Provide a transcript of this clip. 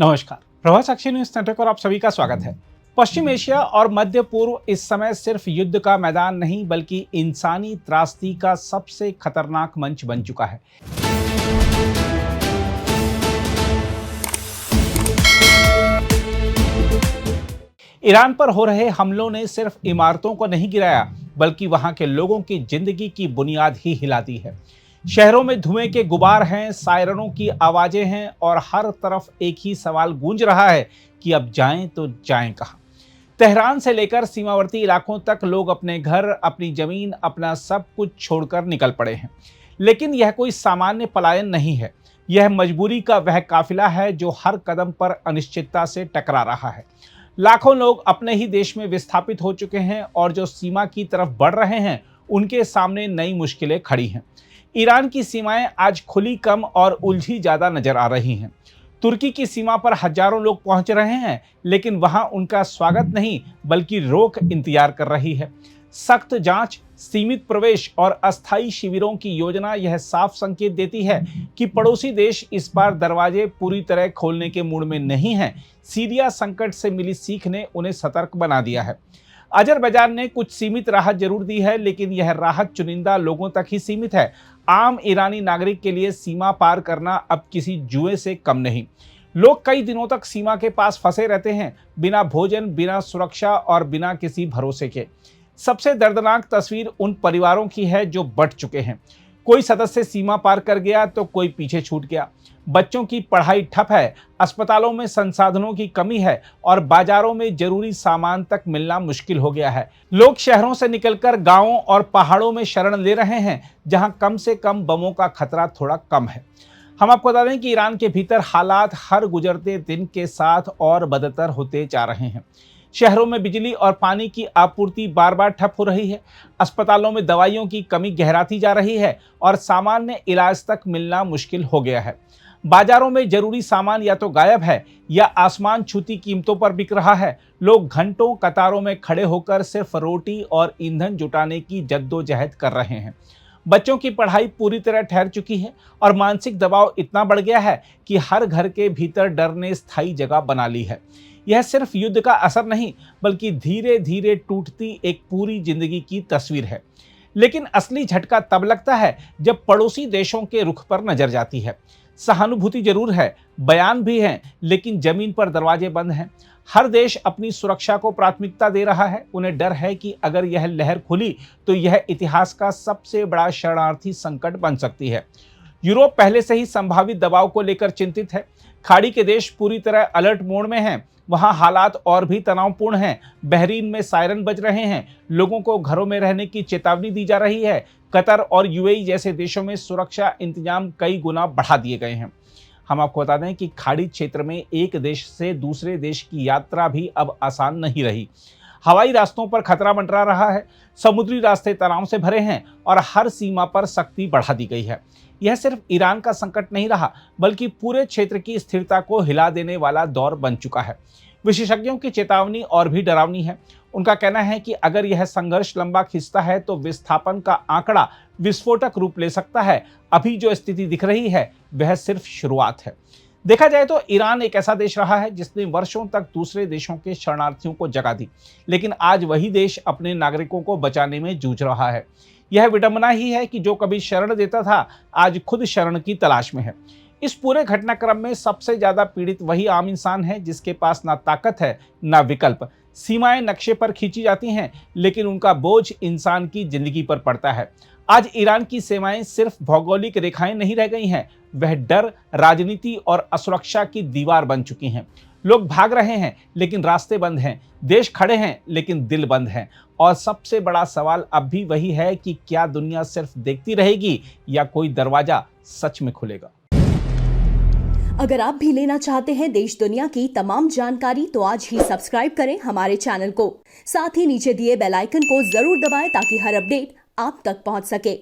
नमस्कार, प्रभात साक्षी news network पर आप सभी का स्वागत है। पश्चिम एशिया और मध्य पूर्व इस समय सिर्फ युद्ध का मैदान नहीं बल्कि इंसानी त्रासदी का सबसे खतरनाक मंच बन चुका है। ईरान पर हो रहे हमलों ने सिर्फ इमारतों को नहीं गिराया बल्कि वहां के लोगों की जिंदगी की बुनियाद ही हिला दी है। शहरों में धुएं के गुबार हैं, सायरनों की आवाजें हैं और हर तरफ एक ही सवाल गूंज रहा है कि अब जाएं तो जाएं कहां। तेहरान से लेकर सीमावर्ती इलाकों तक लोग अपने घर, अपनी जमीन, अपना सब कुछ छोड़कर निकल पड़े हैं। लेकिन यह कोई सामान्य पलायन नहीं है। यह मजबूरी का वह काफिला है जो हर कदम पर अनिश्चितता से टकरा रहा है। लाखों लोग अपने ही देश में विस्थापित हो चुके हैं और जो सीमा की तरफ बढ़ रहे हैं उनके सामने नई मुश्किलें खड़ी हैं। ईरान की सीमाएं आज खुली कम और उलझी ज्यादा नजर आ रही हैं। तुर्की की सीमा पर हजारों लोग पहुंच रहे हैं, लेकिन वहां उनका स्वागत नहीं बल्कि रोक इंतजार कर रही है। सख्त जांच, सीमित प्रवेश और अस्थायी शिविरों की योजना यह साफ संकेत देती है कि पड़ोसी देश इस बार दरवाजे पूरी तरह खोलने के मूड में नहीं है। सीरिया संकट से मिली सीख ने उन्हें सतर्क बना दिया है। अजरबैजान ने कुछ सीमित राहत जरूर दी है, लेकिन यह राहत चुनिंदा लोगों तक ही सीमित है। आम ईरानी नागरिक के लिए सीमा पार करना अब किसी जुए से कम नहीं। लोग कई दिनों तक सीमा के पास फंसे रहते हैं, बिना भोजन, बिना सुरक्षा और बिना किसी भरोसे के। सबसे दर्दनाक तस्वीर उन परिवारों की है जो बंट चुके हैं। कोई सदस्य सीमा पार कर गया तो कोई पीछे छूट गया। बच्चों की पढ़ाई ठप है, अस्पतालों में संसाधनों की कमी है और बाजारों में जरूरी सामान तक मिलना मुश्किल हो गया है। लोग शहरों से निकलकर गांवों और पहाड़ों में शरण ले रहे हैं, जहां कम से कम बमों का खतरा थोड़ा कम है। हम आपको बता दें कि ईरान के भीतर हालात हर गुजरते दिन के साथ और बदतर होते जा रहे हैं। शहरों में बिजली और पानी की आपूर्ति बार बार ठप हो रही है। अस्पतालों में दवाइयों की कमी गहराती जा रही है और सामान्य इलाज तक मिलना मुश्किल हो गया है। बाजारों में जरूरी सामान या तो गायब है या आसमान छूती कीमतों पर बिक रहा है। लोग घंटों कतारों में खड़े होकर सिर्फ रोटी और ईंधन जुटाने की जद्दोजहद कर रहे हैं। बच्चों की पढ़ाई पूरी तरह ठहर चुकी है और मानसिक दबाव इतना बढ़ गया है कि हर घर के भीतर डर ने स्थायी जगह बना ली है। यह सिर्फ युद्ध का असर नहीं बल्कि धीरे धीरे टूटती एक पूरी जिंदगी की तस्वीर है। लेकिन असली झटका तब लगता है जब पड़ोसी देशों के रुख पर नजर जाती है। सहानुभूति जरूर है, बयान भी हैं, लेकिन जमीन पर दरवाजे बंद हैं। हर देश अपनी सुरक्षा को प्राथमिकता दे रहा है। उन्हें डर है कि अगर यह लहर खुली तो यह इतिहास का सबसे बड़ा शरणार्थी संकट बन सकती है। यूरोप पहले से ही संभावित दबाव को लेकर चिंतित है। खाड़ी के देश पूरी तरह अलर्ट मोड में हैं। वहां हालात और भी तनावपूर्ण हैं। बहरीन में सायरन बज रहे हैं। लोगों को घरों में रहने की चेतावनी दी जा रही है। कतर और यूएई जैसे देशों में सुरक्षा इंतजाम कई गुना बढ़ा दिए गए हैं। हम आपको बता दें कि खाड़ी क्षेत्र में एक देश से दूसरे देश की यात्रा भी अब आसान नहीं रही। हवाई रास्तों पर खतरा मंडरा रहा है। समुद्री रास्ते तनाव से भरे हैं और हर सीमा पर सख्ती बढ़ा दी गई है। यह सिर्फ ईरान का संकट नहीं रहा बल्कि पूरे क्षेत्र की स्थिरता को हिला देने वाला दौर बन चुका है। विशेषज्ञों की चेतावनी और भी डरावनी है। उनका कहना है कि अगर यह संघर्ष लंबा खिंचता है तो विस्थापन का आंकड़ा विस्फोटक रूप ले सकता है। अभी जो स्थिति दिख रही है वह सिर्फ शुरुआत है। देखा जाए तो ईरान एक ऐसा देश रहा है जिसने वर्षों तक दूसरे देशों के शरणार्थियों को जगह दी, लेकिन आज वही देश अपने नागरिकों को बचाने में जूझ रहा है। यह विडंबना ही है कि जो कभी शरण देता था आज खुद शरण की तलाश में है। इस पूरे घटनाक्रम में सबसे ज्यादा पीड़ित वही आम इंसान है जिसके पास ना ताकत है ना विकल्प। सीमाएं नक्शे पर खींची जाती हैं, लेकिन उनका बोझ इंसान की जिंदगी पर पड़ता है। आज ईरान की सीमाएं सिर्फ भौगोलिक रेखाएं नहीं रह गई हैं, वह डर, राजनीति और असुरक्षा की दीवार बन चुकी हैं। लोग भाग रहे हैं लेकिन रास्ते बंद हैं, देश खड़े हैं लेकिन दिल बंद हैं। और सबसे बड़ा सवाल अब भी वही है कि क्या दुनिया सिर्फ देखती रहेगी या कोई दरवाजा सच में खुलेगा। अगर आप भी लेना चाहते हैं देश दुनिया की तमाम जानकारी तो आज ही सब्सक्राइब करें हमारे चैनल को। साथ ही नीचे दिए बेल आइकन को जरूर दबाएं ताकि हर अपडेट आप तक पहुंच सके।